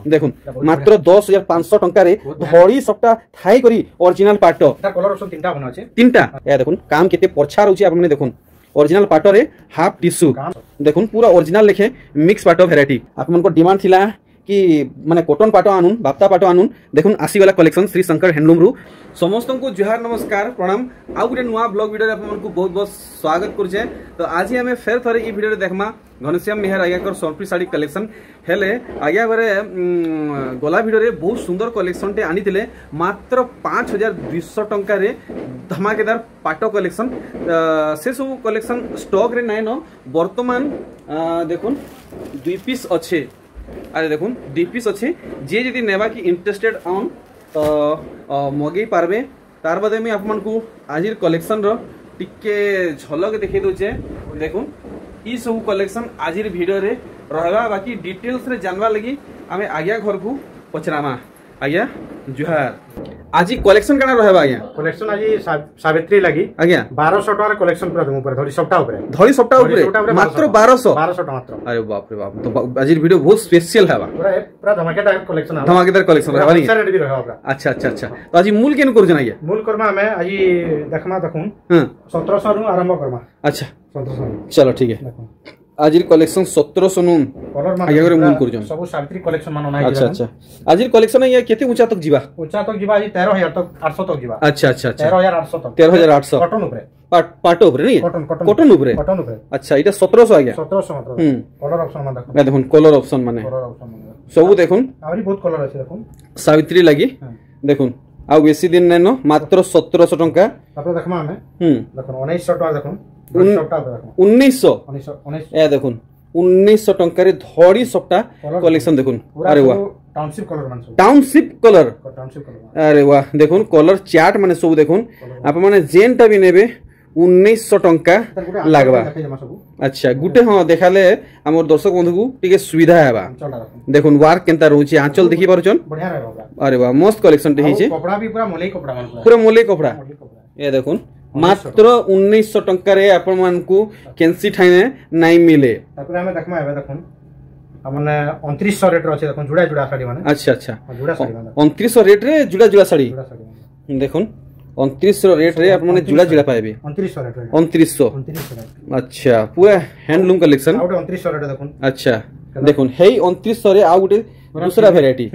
देखुन मात्र 10,500 टंका रे धड़ी सबटा थाई करी ओरिजिनल पाटो এটা কলর অপশন তিনটা বনা আছে तीनटा या देखुन काम केते परछा रहउची आपन देखुन ओरिजिनल पाटो रे हाफ टिश्यू देखुन पूरा ओरिजिनल लिखे मिक्स पाटो वैरायटी आपन को डिमांड थिला कि माने कॉटन पाटो आनुन बाप्ता पाटो आनुन देखुन आसी वाला कलेक्शन श्री शंकर हैंडलूम रु समस्त को जुहार नमस्कार प्रणाम आउ गुटे नुआ ब्लॉग वीडियो रे आपन को बहुत बहुत स्वागत करछे। तो आज ही हमें फेर थरे ई वीडियो रे देखमा घनश्याम मेहर आज्ञा कर सोनपुरी साड़ी कलेक्शन हेले आज्ञा बारे गला वीडियो रे बहुत सुंदर कलेक्शन टे आनीतिले मात्र 5,200 टंका रे धमाकेदार पाटो कलेक्शन से सब कलेक्शन स्टॉक रे नाइन वर्तमान देखुन 2 पीस अच्छे अरे देखुन 2 पीस अच्छे जे यदि नेबा की इंटरेस्टेड ऑन तो मगे पारबे तार बाद में आपन को आज कलेक्शन रो टिके झलक देखै दोचे देखुन ई सब कलेक्शन आज वीडियो रे रहबा बाकी डिटेल्स रे जानवा लगी आमे आज्ञा घर को पचरामा आज्ञा जुहार आज कलेक्शन कना रहबा आज्ञा कलेक्शन आज सावित्री लगी आज्ञा 1200 टका कलेक्शन पूरा दम ऊपर धड़ी सप्ताह ऊपर मात्र 1200 टका मात्र। अरे बाप रे बाप तो आज वीडियो बहुत स्पेशल है पूरा धमाकेदार कलेक्शन रहबा नहीं रेडी भी रहबा पूरा। अच्छा अच्छा अच्छा तो आज मूल केन कर जनाइए मूल करमा हमें आज देखमा देखुन 1700 रु आरंभ करमा। अच्छा 1700 चलो ठीक है आज कलेक्शन 1700 नु आगे करे मूल कर जन सब सावित्री कलेक्शन मानो नाही। अच्छा अच्छा आज कलेक्शन ये केते ऊंचा तक जीवा ऊंचा तक जीवा आज 13,000 तक 800 तक जीवा। अच्छा अच्छा अच्छा 13,800 तक 13,800 कॉटन ऊपर पाटो ऊपर नहीं कॉटन ऊपर अच्छा इटा 1700 आ गया 1700 मात्र कलर ऑप्शन मान देखो देखुन कलर ऑप्शन माने सब देखुन आरी बहुत कलर আছে দেখুন सावित्री लगी देखुन आ बेसी दिन नै न मात्र 1700 टंका तापर देखमा हमें देखुन 1900 टका देखुन 1900 ए देखुन 1900 टंका रे धड़ी सबटा कलेक्शन देखुन। अरे वाह टाउनशिप कलर मान टाउनशिप कलर अरे वाह देखुन कलर चार्ट माने सब देखुन आप माने जेनटा भी नेबे 1900 टंका लागबा। अच्छा गुटे हां देखाले हमर दर्शक बंधु को टिके सुविधा हेबा देखुन वार केनता रहउची आंचल देखि पारुचन बढ़िया रहबा। अरे वाह मस्त कलेक्शन टे हिचे कपड़ा भी पूरा मोले कपड़ा मान पूरा मोले कपड़ा ए देखुन मात्र 1900 टंका रे आपन मान को केंसी ठाइने नाइ मिले तापर हमें देखमा हेबे देखुन हमने 2900 रेट रो छै देखुन जुड़ा जुड़ा साड़ी माने। अच्छा अच्छा जुड़ा साड़ी माने 2900 रेट रे जुड़ा जुड़ा साड़ी देखुन 2900 रेट रे आपन माने जुड़ा जुड़ा पाएबे 2900 रेट 2900 अच्छा पूरा हैंडलूम कलेक्शन आउट 2900 रेट देखुन। अच्छा देखुन हे 2900 रे आ गुटे दूसरा वैरायटी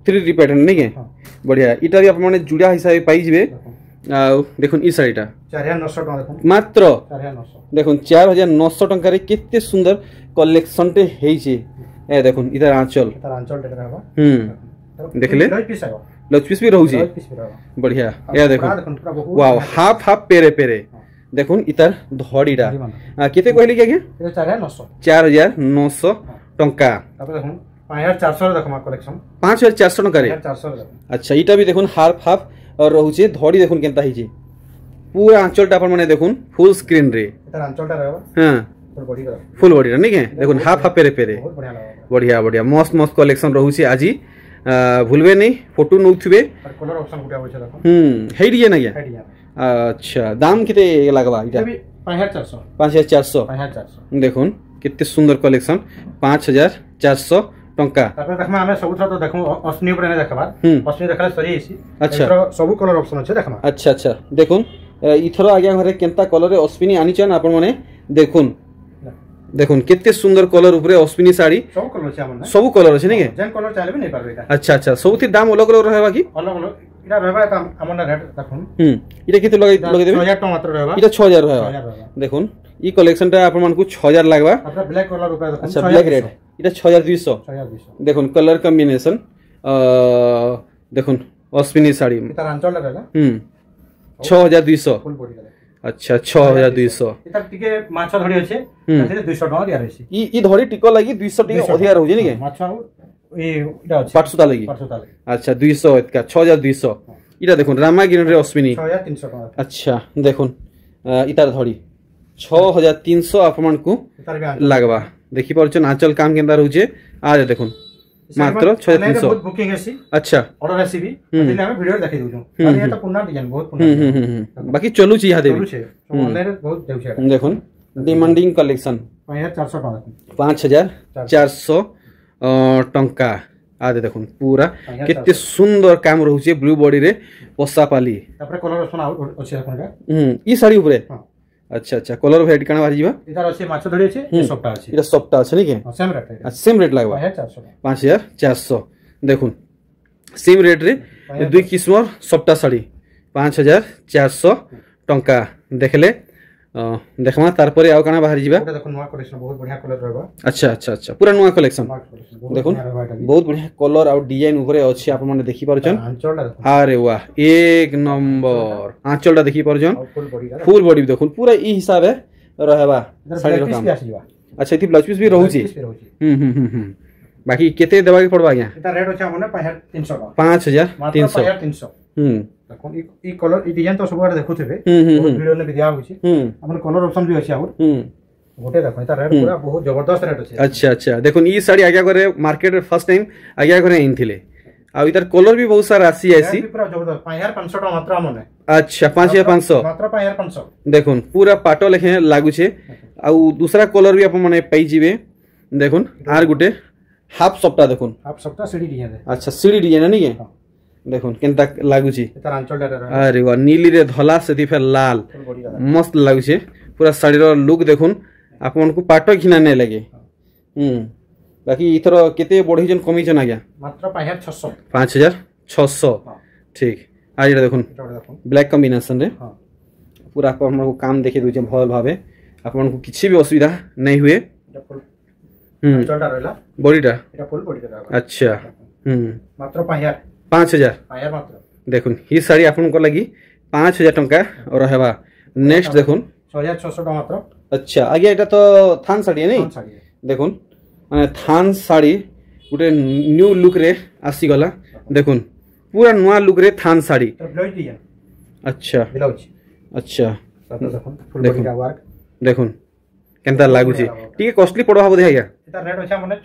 3D पैटर्न नहीं है बढ़िया इटा भी आपन माने जुड़ा हिसाब पाई जिवे देखुन ई साड़ीटा 4,900 टका देखुन मात्र 4,900 देखुन 4,900 टंका रे केते सुंदर कलेक्शन टे हेई छे ए देखुन इधर आंचल टे रहबा देखले लच पीस भी रहउ छे बढ़िया ए देखुन वाओ हाफ हाफ पेरे पेरे देखुन इधर धड़ीडा केते कहली के आगे 4,900 टंका तापर देखुन 5,400 देखमा कलेक्शन 5,400 टंका रे। अच्छा इटा भी देखुन हाफ हाफ और रहउचे धड़ी देखुन केनता हिचे पूरा आंचलटा अपन माने देखुन फुल स्क्रीन रे इधर आंचलटा रहबा हां फुल बॉडी रे नहीं के देखुन हाफ हाफ पेरे पेरे बढ़िया बढ़िया मस्त मस्त कलेक्शन रहउचे आजी भूलबे नहीं फोटो नउथबे कलर ऑप्शन गुटा होचे देखो हेइ दिए ना गया अच्छा दाम केते लागबा इटा 5,400 देखुन केते सुंदर कलेक्शन 5,400 टंका तापर देखमा हमें सब तो देखो अश्विनी ऊपर ने देखबा अश्विनी देखला सरी एसी अच्छा सब कलर ऑप्शन আছে देखमा। अच्छा अच्छा देखुन इथरो आगे घरे केनता कलर रे अश्विनी आनी छन आपन माने देखुन देखुन केते सुंदर कलर ऊपर अश्विनी साड़ी सब कलर छै हमन सब कलर छै नहीं के जेन कलर चाहले भी नहीं पारबे एटा। अच्छा अच्छा सबथि दाम अलग अलग रहबा की अलग अलग इटा रहबा त हमन रेट देखुन इटा केते लगे देबे 6,000 टका मात्र रहबा इटा 6,000 रहबा देखुन ई कलेक्शन टा आपन मान को 6,000 लागबा। अपना ब्लैक कलर ऊपर देखुन अच्छा ब्लैक रेड इटा 6,200 देखुन कलर कॉम्बिनेशन देखुन अश्विनी साड़ी इधर आंचल रहला 6,200 फुल बॉडी अच्छा 6,200 इधर टिके माछ धड़ी अछि तते 200 टका दिया रहछि ई धड़ी टिको लागि 200 टिके अधिया रहउ जे नि के माछ ए इटा अछि पाटसुता लागि अच्छा 200 इतका 6,200 इटा देखुन रामागिरी रे अश्विनी 6,300 टका अच्छा देखुन इतार धड़ी 6,300 आपमन को लागबा देखि परछन आंचल काम केंदा रहउचे आज देखुन मात्र 6,300 बहुत बुकिंग है सी। अच्छा ऑर्डर है सी भी पहले हमें वीडियो दिखाई दूं खाली एटा पुन्ना डिजाइन बहुत पुन्ना बाकी चलू छी यहा देबी चलू छे ऑनलाइन बहुत देउ छे देखुन डिमांडिंग कलेक्शन 5,400 टका 5,400 टंका आदे देखुन पूरा केते सुंदर काम रहउचे ब्लू बॉडी रे पसापाली तापर कलर ऑप्शन अछि देखुन का ई साड़ी ऊपर अच्छा अच्छा कलर भेराइटी काना बाहर जीवा इधर अछि माछ धड़ी अछि ए सबटा अछि इटा सबटा अछि नहीं के सेम रेट सेम रेट लागबा 5400 देखुन सेम रेट रे दुई किस्मर सबटा साड़ी 5400 टंका देखले देखमा तार परे आउ काना बाहर जीवा देखो नवा कलेक्शन बहुत बढ़िया कलर रहबा अच्छा अच्छा अच्छा पूरा नवा कलेक्शन देखो बहुत बढ़िया कलर और डिजाइन ऊपर अछि आप माने देखि परछन अरे वाह एक नंबर आंचलटा देखि परछन फुल बॉडी देखो पूरा ई हिसाब है रहबा साड़ी रो काम अच्छा इति ब्लाउज पीस भी रहउची बाकी केते देबा के पड़बा गया एटा रेट अछि हमने 5300 5300 देखो ई कलर ई डिजाइन तो सब बार देखुथिबे वीडियो ने दिया होछि हमन कलर ऑप्शन भी अछि आउर गोटे देखो एटा रेट पूरा बहुत जबरदस्त रेट अछि अच्छा अच्छा देखो ई साड़ी आगे करे मार्केट रे फर्स्ट टाइम आगे करे इन थिले आ इधर कलर भी बहुत सारा आसी आसी पूरा जबरदस्त 5500 टका मात्र हमने अच्छा 5500 मात्र 5500 देखो पूरा पाटो लेखे लागु छे आ दूसरा कलर भी अपन माने पाई जिवे देखो आर गुटे हाफ सप्ताह देखो हाफ सप्ताह सीडी डिजाइन अच्छा सीडी डिजाइन नहीं के देखो केनता लागु छी एतार आंचल डाटा अरे वाह नीली रे धला से फिर लाल मस्त लागु छे पूरा साड़ी रो लुक देखुन आपन को पाटो घिना नै लगे बाकी इथर केते बढ़ी जन कमी जन आ गया मात्र 5600 5600 ठीक आ जेटा देखुन ब्लैक कॉम्बिनेशन रे पूरा आपन को काम देखे दउ जे भल भाबे आपन को किछि भी असुविधा नै हुए आंचलटा रहला बॉडीटा एटा फुल बॉडी का अच्छा मात्र 5000 मात्र देखुन ई साड़ी आपन को लगी 5000 टंका और रहबा नेक्स्ट देखुन 6600 टका मात्र अच्छा आगे एटा तो थान साड़ी है नहीं देखुन माने थान साड़ी गुटे न्यू लुक रे आसी गला देखुन पूरा नया लुक रे थान साड़ी ब्लाउज डिजाइन अच्छा ब्लाउज अच्छा देखुन फुल बॉडी का वर्क देखुन केनता लागु छी टिके कॉस्टली पड़वा बोधे आज्ञा एटा रेट अछि हमने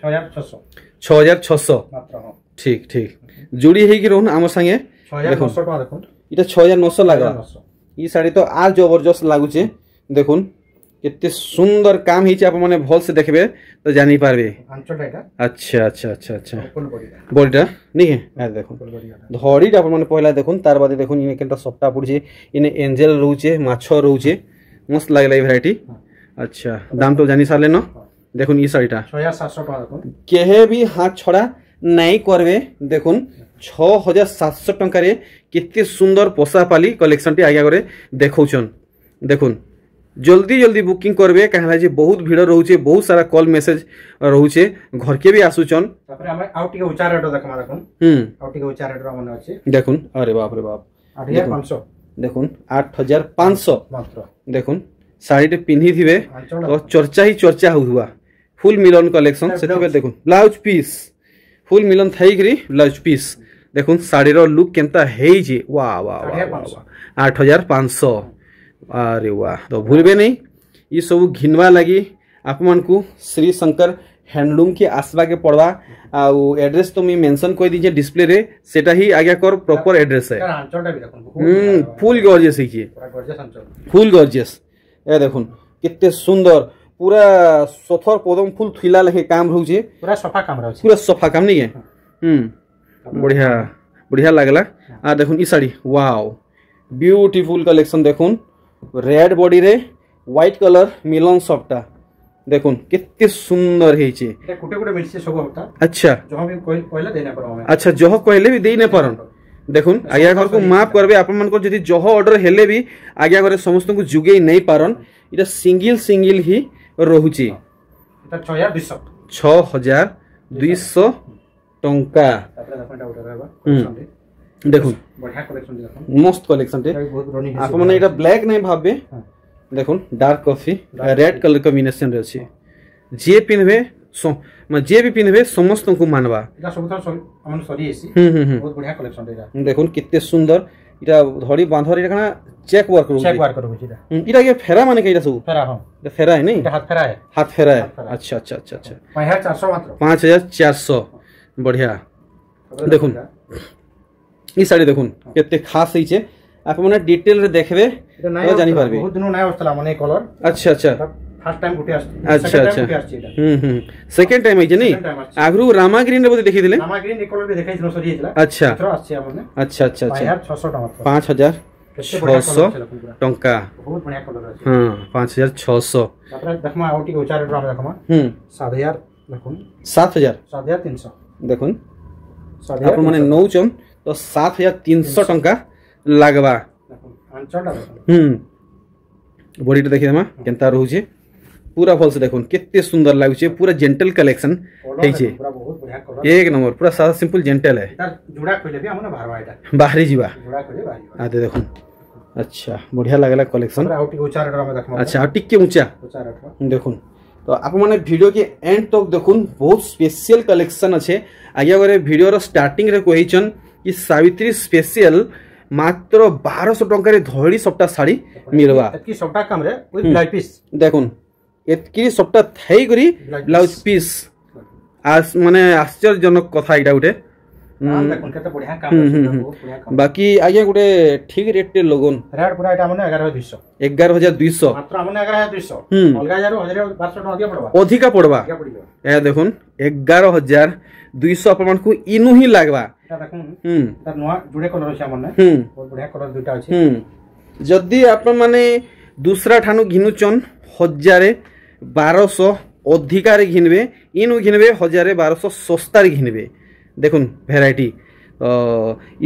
6600 मात्र हां ठीक ठीक जोड़ी है कि रहन हमर संगे 6900 टका देखुन इटा 6900 लागला ई साड़ी तो आ जबरदस्त लागु छे देखुन केते सुंदर काम हिचे आप माने भल से देखबे तो जानि पारबे आंचल एटा अच्छा अच्छा अच्छा अच्छा फुल बॉडीटा नहीं है आ देखो धड़ीटा आप माने पहला देखुन तार बाद देखुन इने केनटा सफ्टा पड़छे इने एंजल रहउछे माछो रहउछे मस्त लागले वैरायटी अच्छा दाम तो जानि सारले न देखुन ई साड़ीटा 6700 टका देखुन केहे भी हाथ छड़ा नहीं करबे देखुन 6700 टंका रे केते सुंदर पोसापाली कलेक्शन टी आगे करे देखौछन देखुन जल्दी जल्दी बुकिंग करबे कहला जे बहुत भीड़ रहउछे बहुत सारा कॉल मैसेज रहउछे घर के भी आसुचन तापर हम आउट के उच्चार रेट देखमा देखुन आउट के उच्चार रेट माने अछि देखुन अरे बाप रे बाप 8500 देखुन 8500 मात्र देखुन साड़ी टे पिन्ही थिबे और चर्चा ही चर्चा हुआ फुल मिलन कलेक्शन से देखुन ब्लाउज पीस फुल मिलन थाई करी ब्लाउज पीस देखुन साड़ी रो लुक केनता हेई जे वाह वाह वाह 8500 अरे वाह तो भूलबे नहीं ये सब घिनवा लगी आप मन को श्री शंकर हैंडलूम के आसवा के पड़वा आ एड्रेस तो मैं मेंशन कर दीजिए डिस्प्ले रे सेटा ही आगे कर प्रॉपर एड्रेस है फुल गॉर्जियस है फुल गॉर्जियस ए देखुन कितने सुंदर पूरा सथर पदम फुल थुइला लखे काम रहउछे पूरा सफा काम रहउछे पूरा सफा काम नहीं है बढ़िया बढ़िया लागला आ देखुन ई साड़ी वाओ ब्यूटीफुल कलेक्शन देखुन रेड बॉडी रे व्हाइट कलर मिलन सफ्टा देखुन कितने सुंदर हेचे एटा कुटे कुटे मिलছে सब होता अच्छा जो भी कहले देना परम अच्छा जह कहले भी देई न परन देखुन आज्ञा घर को माफ करबे आपन मन को जदी जह ऑर्डर हेले भी आज्ञा घरे समस्त को जुगे नहीं पारन इटा सिंगल सिंगल ही रहउची एटा 6200 6200 टंका देखुन बढ़िया कलेक्शन देखुन मस्त कलेक्शन टे आप माने एटा ब्लैक नहीं भाबे देखुन dark coffee red colour combination रे अछि जे पिनबे जे भी पिनबे समस्त को मानवा एटा सब हमन सरी एसी बहुत बढ़िया कलेक्शन रे देखुन कितने सुंदर इटा धड़ी बांधर इटा कना चेक वर्क होची इटा ये फेरा माने केटा सब फेरा हां इटा फेरा है नहीं इटा हाथ फेरा है अच्छा अच्छा अच्छा अच्छा 5400 मात्र 5400 बढ़िया देखुन ई साड़ी देखुन केते खास है छे आप माने डिटेल रे देखबे तो जानि पारबे बहुत दिन नै होतला माने कलर अच्छा अच्छा फर्स्ट टाइम गुटे आछि अच्छा अच्छा सेकंड टाइम आइजे नहीं आगरू रामा ग्रीन रे बोली देखि दिले रामा ग्रीन कलर भी देखाइ सरी हितला अच्छा एथरो आछि हमने अच्छा अच्छा अच्छा 5600 5600 टंका बहुत बढ़िया कलर अछि हां 5600 तापर देखमा आउटी उचार ड्राम देखमा 7000 देखुन 7300 देखुन आप माने नौचन तो 7300 टंका लागबा अंचटा बॉडी देखिए हम केनता रहू छे पूरा फॉल से देखुन केते सुंदर लागु छे पूरा जेंटल कलेक्शन है छे पूरा बहुत बढ़िया कलर एक नंबर पूरा सादा सिंपल जेंटल है जुड़ा खोले भी हमने बाहर आइटा बाहरी जीवा जुड़ा खोले बाहर आते देखुन अच्छा बढ़िया लागला कलेक्शन आउटी ऊंचा रेट में देखमा अच्छा टिके ऊंचा रेट देखुन तो आप माने वीडियो के एंड तक देखुन बहुत स्पेशल कलेक्शन अच्छे आगे अगर वीडियो रो स्टार्टिंग रे कहिचन कि सावित्री स्पेशल मात्र 1200 टंका धड़ी सप्ताह साड़ी मिलवा एतकी सप्ताह कम रे विथ ब्लाउज पीस देखुन एतकी सप्ताह थई करी ब्लाउज पीस आज माने आश्चर्यजनक कथा इटा गुटे देखुन केते बढ़िया काम बहुत बढ़िया काम बाकी आगे गुटे ठीक रेट टे लोगन रेट पूरा एटा माने 11200 11200 मात्र माने 11200 अलगा जारो 1200 टका पड़बा अधिका पड़बा ए देखुन 11200 अपन मन को इनु ही लागबा देखुन तार नवा जुड़े कलर छै हमने बहुत बढ़िया कलर दुटा अछि जदी अपन माने दूसरा ठानु घिनुचन 1200 अधिका रे घिनबे इनु घिनबे 1200 सस्ता रे घिनबे देखुन वैरायटी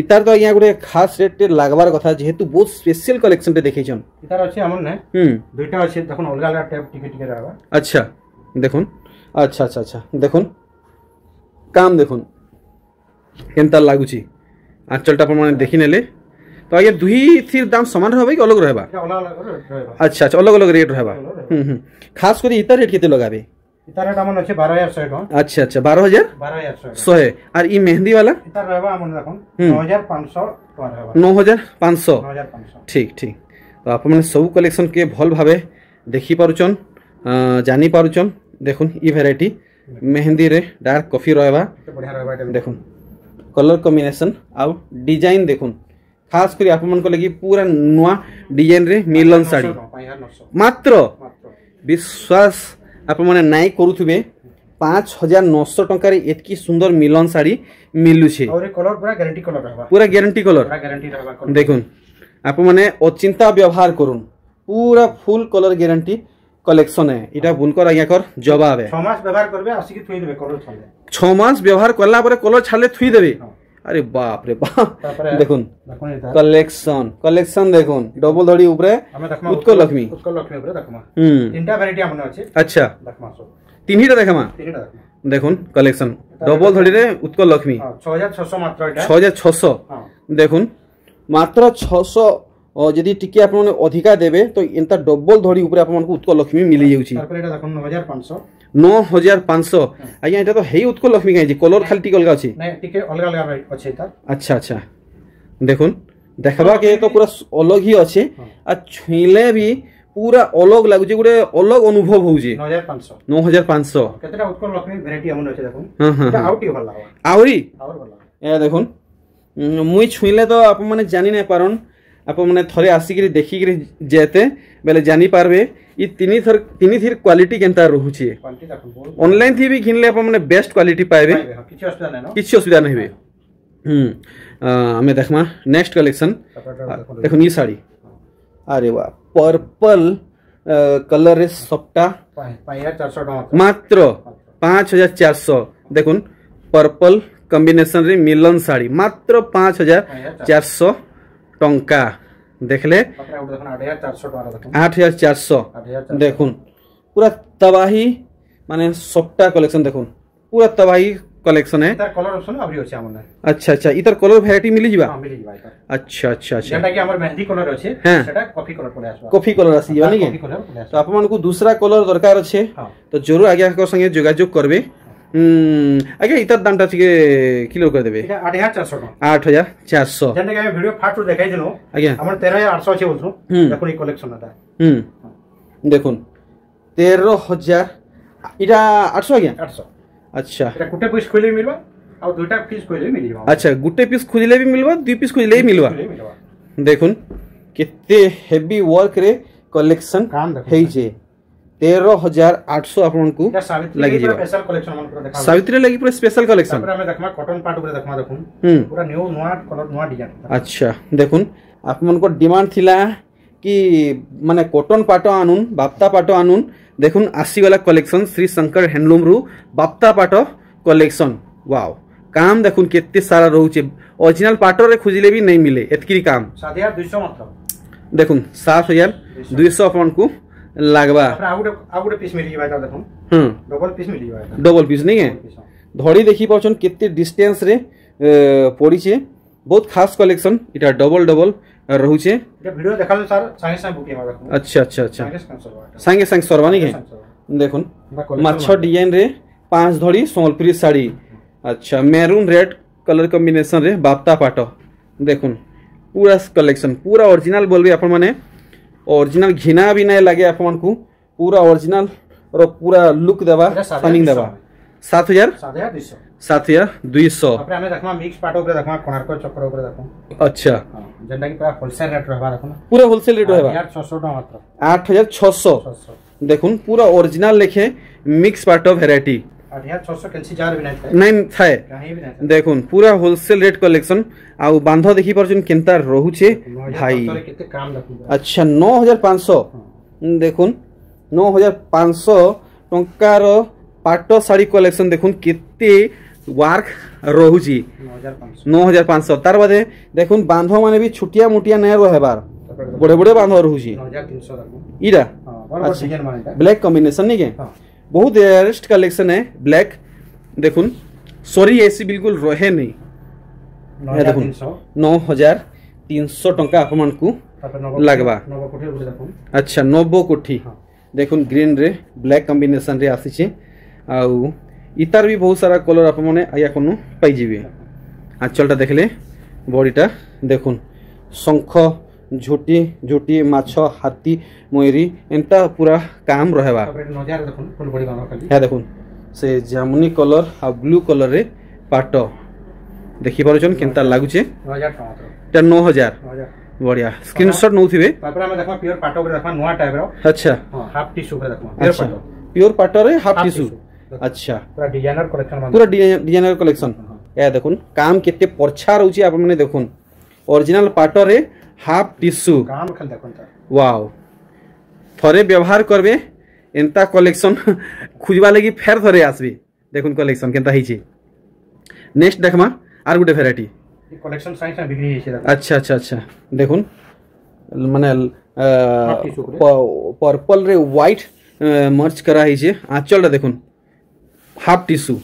इतार तो यहाँ गोटे खास रेट लागबार कथा जेहेतु बहुत स्पेशल कलेक्शन टे देखैछन इतार अछि हमने दुटा अछि देखुन अलग अलग टाइप टिके टिके रहबा अच्छा देखुन अच्छा अच्छा अच्छा देखुन काम देखुन केनता लागुची आंचलटा प्रमाण देखि नेले तो आगे दुही थी दाम समान रहबे कि अलग रहबा अच्छा अच्छा अलग अलग रेट रहबा खास करी इतार रेट केते लगाबे इतार रेट हमन अछि 12100 टका अच्छा अच्छा 12100 और ई मेहंदी वाला इतार रहबा हमन देखुन 9500 टका रहबा 9500 ठीक ठीक तो आप माने सब कलेक्शन के भल भाबे देखि पारुचन जानी पारुचन देखुन ई वैरायटी मेहंदी रे डार्क कॉफी रहबा बढ़िया रहबा देखुन कलर कॉम्बिनेशन आ डिजाइन देखुन खास करी आप मन को लगी पूरा नवा डिजाइन रे मिलन साड़ी मात्र विश्वास आप माने नाइ करूथबे 5900 टंका रे एतकी सुंदर मिलन साड़ी मिलु छे और कलर पूरा गारंटी कलर रहबा पूरा गारंटी कलर देखुन आप माने अचिंता व्यवहार करूँ पूरा फुल कलर गारंटी कलेक्शन है इटा बुनकर आज्ञा कर जवाब है 6 मास व्यवहार करबे आसी थुई देबे कलर छाले 6 मास व्यवहार करला परे कलर छाले थुई देबे अरे बाप रे बाप देखुन कलेक्शन कलेक्शन देखुन डबल धड़ी ऊपरे उत्कल लक्ष्मी ऊपरे देखमा तीनटा वैरायटी हमने अछि अच्छा देखमा तीनटा देखमा देखुन कलेक्शन डबल धड़ी रे उत्कल लक्ष्मी 6600 मात्र एटा 6600 देखुन मात्र 600 और यदि टिके आप माने अधिका देबे तो एंता डबल धड़ी ऊपर आप मानकु उत्कल लक्ष्मी मिली जाउची तापर एटा देखुन 9500 आज्ञा एटा तो हेई उत्कल लक्ष्मी काई कलर खाली टिके अलगा अछि नै टिके अलग अलग अछि त अच्छा अच्छा देखुन देखबा के तो पूरा अलग ही अछि आ छुइले भी पूरा अलग लागु जे गुडे अलग अनुभव होउची 9500 केतेटा उत्कल लक्ष्मी वैरायटी हमन अछि देखुन एटा आउटी भल लागबा आउरी और भल ए देखुन मुई छुइले तो आप माने जानि नै पारन आप मैंने थरे आसिक देखिक जेते बेले जानी पारबे ई तीनी थीर क्वालिटी केनता रहूची ऑनलाइन थी भी घिनले आप मैंने बेस्ट क्वालिटी पाएबे किछि असुविधा नहीं बे हमें देखमा नेक्स्ट कलेक्शन देखो नी साड़ी अरे वाह पर्पल कलर रे सबटा 5400 मात्र 5400 देखुन पर्पल कॉम्बिनेशन रे मिलन साड़ी मात्र 5400 टंका देखले 8400 देखुन पूरा तबाही माने सबटा कलेक्शन देखुन पूरा तबाही कलेक्शन है इधर कलर ऑप्शन अभी अछि हमने अच्छा अच्छा इधर कलर वैरायटी मिली जिबा हां मिली जिबा अच्छा अच्छा अच्छा जेटा कि हमर मेहंदी कलर अछि सेटा कॉफी कलर पड़े आसबा कॉफी कलर आसी यानी के तो आप मन को दूसरा कलर दरकार अछि तो जरूर आगे को संगे जोगाजोग करबे आगे इतर दामटा छिके किलो कर देबे 8400 8400 जेटा कि वीडियो फाटू देखाइ दिनो आगे हमर 13800 अछि बोलछु देखुन ई कलेक्शन आता देखुन 13000 इटा 800 आगे 800 अच्छा एटा गुटे पीस खोले मिलबा आ दुटा पीस खोले मिलबा अच्छा गुटे पीस खोले भी मिलबा दुई पीस खोले भी मिलबा देखुन केते हेवी वर्क रे कलेक्शन हेइ जे 13,800 आपको এটা সাবিত্রী লাগি পুরা যাবা স্পেশাল কালেকশন মান পুরা দেখা सावित्री लगी पूरा स्पेशल कलेक्शन তারপরে আমি দেখমা কটন পাট উপরে দেখমা দেখুন পুরা নিউ নয়া কলর নয়া ডিজাইন अच्छा देखुन आपको डिमांड थिला कि माने कॉटन पाट आनुन बाप्ता पाट आनुन देखुन आसीगला कलेक्शन श्री शंकर हैंडलूम रु बाप्ता पाट कलेक्शन वाओ काम देखुन केते सारा रहउचे ओरिजिनल पाट रे खुजिले भी नहीं मिले एतकी काम 7200 मात्र देखुन 7200 आपको लागबा তারপরে আউটে পিস মিলি যাবা দেখুন ডবল পিস মিলি যাবা डबल पीस नहीं है धड़ी देखी पाउछन केते डिस्टेंस रे पड़ीचे बहुत खास कलेक्शन इटा डबल डबल रहउचे এটা ভিডিও দেখালে স্যার সাইন্স সাইন্স বুকিং হবে দেখুন अच्छा अच्छा अच्छा सांगे सांगे सरवानी के देखुन माछ डिजाइन रे 5 धड़ी संबलपुरी साड़ी अच्छा मैरून रेड कलर कॉम्बिनेशन रे बाप्ता पाट देखुन पूरा कलेक्शन पूरा ओरिजिनल बोलबे अपन माने ओरिजिनल घिना भी नहीं लगे अपन को पूरा ओरिजिनल और पूरा लुक देबा सनिंग देबा 7200 7200 তারপরে আমি দেখমা মিক্স পাট উপরে দেখমা কোণার্ক চক্র উপরে দেখুন अच्छा যেটা কি পুরা হোলসেল রেট रहबा দেখুন पूरा होलसेल रेट होगा 8600 টাকা মাত্র 8600 देखुन पूरा ओरिजिनल लिखे मिक्स पार्ट ऑफ वैरायटी 8600 कैंसी जार भी नहीं था नहीं थाए कहीं भी नहीं था देखुन पूरा होलसेल रेट कलेक्शन आ बांध देखि परछन केनता रहउचे भाई कितने काम देखुन अच्छा 9500 देखुन 9500 टंकार पाट साड़ी कलेक्शन देखुन केते वर्क रहउची 9500 तार बादे देखुन बांध माने भी छुटिया मुटिया नै रहबार बड़े बड़े बांध रहउची 9300 देखुन इरा बराबर डिजाइन माने ब्लैक कॉम्बिनेशन नहीं के बहुत रेयरेस्ट कलेक्शन है ब्लैक देखुन सॉरी ऐसी बिल्कुल रहे नहीं 9300 टंका आपमन को लगवा अच्छा 90 कोठी देखुन ग्रीन रे ब्लैक कॉम्बिनेशन रे आसी छे आउ इतार भी बहुत सारा कलर आप माने आया कोनो पाई जीवे आंचलटा देखले बॉडीटा देखुन शंख झोटी झोटी माछ हाथी मयूरी एंता पूरा काम रहबा नजार देखुन फुल बॉडी बानो खाली है देखुन से जामुनी कलर आ ब्लू कलर रे पाट देखि परछन केनता लागुचे 9000 टमाटर ता 9000 बढ़िया स्क्रीनशॉट नउथिबे तापर हम देखमा प्योर पाट ऊपर देखमा नोआ टाइप रो अच्छा हां हाफ टिश्यू ऊपर देखमा प्योर पाट रे हाफ टिश्यू अच्छा पूरा डिजाइनर कलेक्शन पूरा डिजाइनर कलेक्शन ए देखुन काम केते परछा रहउची आप माने देखुन ओरिजिनल पाट रे हाफ टिश्यू काम खाली देखुन वाओ थरे व्यवहार करबे एंता कलेक्शन खुजबा लगी फेर थरे आसबे देखुन कलेक्शन केनता हिची next देखमा are Gute variety collection size में बिक्री हिची अच्छा अच्छा अच्छा देखुन माने पर्पल रे व्हाइट मर्च करा हिचे आंचलटा देखुन हाफ टिश्यू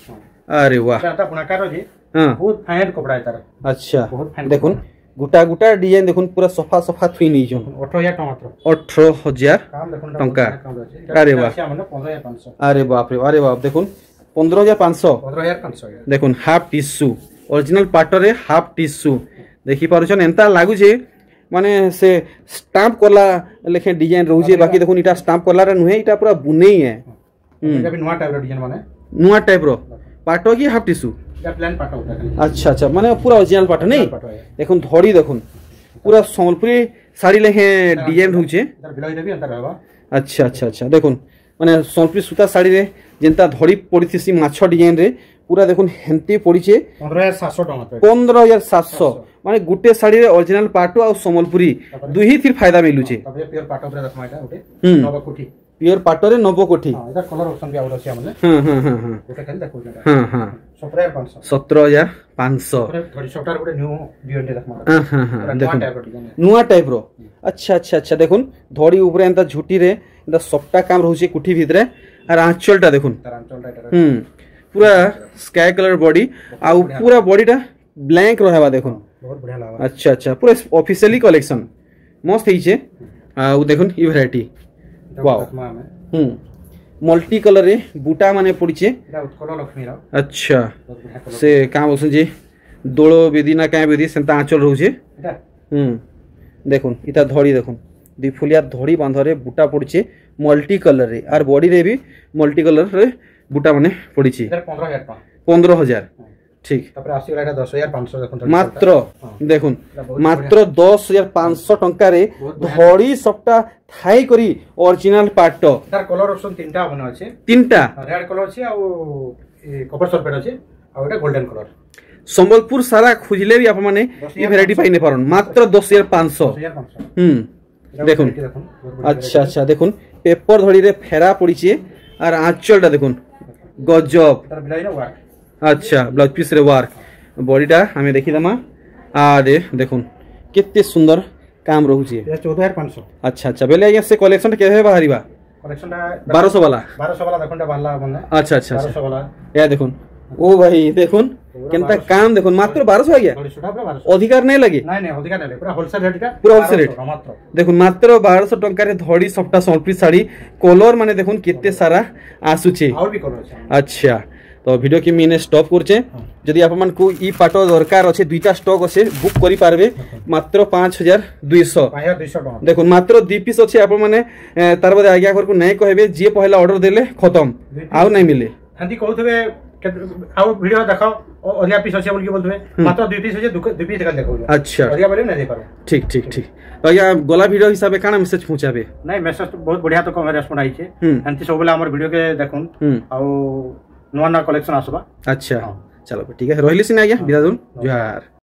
अरे वाह आता पुनाकार रो जी हां बहुत फाइन कपड़ा है तार अच्छा देखुन गुटा गुटा डिजाइन देखुन पूरा सफा सफा थुई नहीं जोन 18000 टमाटर 18000 काम देखुन टंका अरे वाह 15500 अरे बाप रे अरे बाप देखुन 15500 15500 देखुन हाफ टिश्यू ओरिजिनल पाट रे हाफ टिश्यू देखि पारुछन एंता लागु जे माने से स्टाम्प करला लेखे डिजाइन रहउजे बाकी देखुन इटा स्टाम्प करला रे नुहे इटा पूरा बुनेई है ये भी नया टाइप रो डिजाइन माने नुआ टाइप रो पाटो की हाफ टिश्यू या प्लान पाटो होता है अच्छा अच्छा माने पूरा ओरिजिनल पाट नहीं देखुन धड़ी देखुन पूरा संबलपुरी साड़ी लेखे डिजाइन रहउचे इधर बिलाई देबी अंदर रहबा अच्छा अच्छा अच्छा देखुन माने संबलपुरी सूता साड़ी रे जेंता धड़ी पड़ीथि माछ डिजाइन रे पूरा देखुन हेंती पड़ीचे 15700 टमाटर 15700 माने गुटे साड़ी रे ओरिजिनल पाटो आ संबलपुरी दुही थी फायदा मिलुचे तब ये प्योर पाटो ऊपर देखमा एटा ओटे 9 कोठी प्योर पाटो रे 90 कोठी हां इधर कलर ऑप्शन भी आउट अछि हमने हां हां हां हां ओटे खाली देखो हां हां 17500 थोड़ी सॉफ्टवेयर ओटे न्यू डिजाइन देखमा हां हां हां देखो टाइप रो डिजाइन नुआ टाइप रो अच्छा अच्छा अच्छा देखुन धड़ी ऊपर एंता झुटी रे एंता सफ्टा काम रहउचे कुठी भितरे और आंचलटा देखुन पूरा स्काई कलर बॉडी आ पूरा बॉडीटा ब्लैंक रहबा देखुन बहुत बढ़िया लागबा अच्छा अच्छा पूरा ऑफिशियली कलेक्शन मस्त हिचे आ देखुन ई वैरायटी वाओ मल्टी कलर रे बूटा माने पड़ीचे एटा उत्कल लक्ष्मी रो अच्छा से काम बोसन जी दोलो बेदी ना काय बेदी सेंता आंचल रहउचे एटा देखुन इता धड़ी देखुन दिफुलिया धड़ी बांधरे बूटा पड़ीचे मल्टी कलर रे आर बॉडी रे भी मल्टी कलर रे बूटा माने पड़ीचे इधर 15000 टका 15000 ठीक तापर आसी गला 10,500 देखो मात्र देखुन मात्र 10,500 टंका रे धड़ी सबटा थाई करी ओरिजिनल पाट तार कलर ऑप्शन तीनटा बना अछि तीनटा रेड कलर अछि आ कपर सल्फेट अछि आ एटा गोल्डन कलर संबलपुर सारा खुजले भी आप माने ये वैरायटी पाई ने पारन मात्र 10,500 देखुन अच्छा अच्छा देखुन पेपर धड़ी रे फेरा पड़ी छे और आंचलटा देखुन गजब तार बिलाई ना वर्क अच्छा ब्लाउज पीस रे वर्क बॉडीटा हमें देखि दमा आरे देखुन कितने सुंदर काम रहू छे 14,500 अच्छा अच्छा बेले आज्ञा से कलेक्शन केहे बाहरीबा कलेक्शन 1200 वाला देखोंटा बाल्ला बनना अच्छा अच्छा 1200 वाला या देखुन ओ भाई देखुन केनता काम देखुन मात्र 1200 आज्ञा अधिकार नहीं लगे नहीं नहीं अधिकार नहीं पूरा होलसेल रेट पूरा होलसेल रेट मात्र देखुन मात्र 1200 टंका रे धड़ी सबटा संपली साड़ी कलर माने देखुन कितने सारा आसुचे और भी कलर अछि अच्छा तो वीडियो की मिने स्टॉप करछे जदि आप मन को ई पाटो दरकार अछि दुईटा स्टॉक अछि बुक करि पारबे मात्र 5200 टका देखुन मात्र 2 पीस अछि आप माने तार बदे आज्ञा कर को नहीं कहबे जे पहला ऑर्डर देले खत्म आउ नहीं मिले हंदी कहथबे आउ वीडियो देखाओ ओरिया पीस अछि बोल के बोलथबे मात्र 2 पीस अछि 2 पीस का देखो अच्छा ओरिया बोले नहीं दे पारो ठीक ठीक ठीक तो या गोला वीडियो हिसाब काना मैसेज पहुंचाबे नहीं मैसेज तो बहुत बढ़िया तो कम रेस्पॉन्ड आई छे हंती सब बोले हमर वीडियो के देखुन आउ नवा नवा कलेक्शन आसबा अच्छा चलो ठीक है रोहिली सिना आज्ञा विदा दुन जोहार।